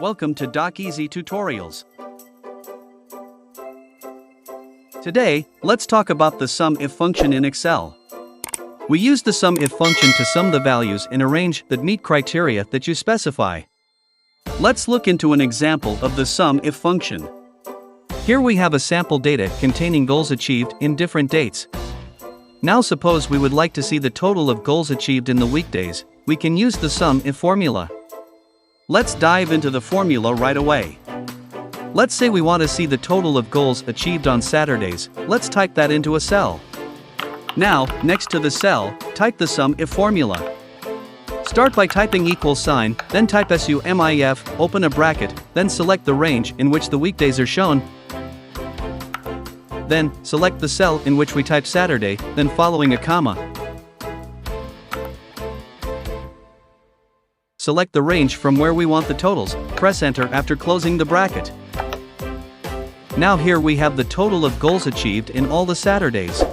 Welcome to DocsEazy Tutorials. Today, let's talk about the SUMIF function in Excel. We use the SUMIF function to sum the values in a range that meet criteria that you specify. Let's look into an example of the SUMIF function. Here we have a sample data containing goals achieved in different dates. Now suppose we would like to see the total of goals achieved in the weekdays. We can use the SUMIF formula. Let's dive into the formula right away. Let's say we want to see the total of goals achieved on Saturdays. Let's type that into a cell. Now, next to the cell, type the SUMIF formula. Start by typing equal sign, then type SUMIF, open a bracket, then select the range in which the weekdays are shown. Then, select the cell in which we type Saturday, then following a comma. Select the range from where we want the totals, press enter after closing the bracket. Now here we have the total of goals achieved in all the Saturdays.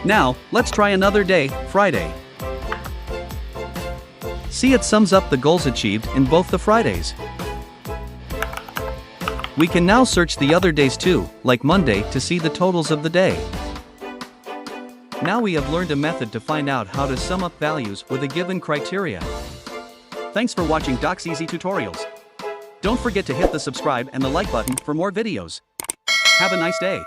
Now, let's try another day, Friday. See, it sums up the goals achieved in both the Fridays. We can now search the other days too, like Monday, to see the totals of the day. Now we have learned a method to find out how to sum up values with a given criteria. Thanks for watching DocsEazy Tutorials. Don't forget to hit the subscribe and the like button for more videos. Have a nice day.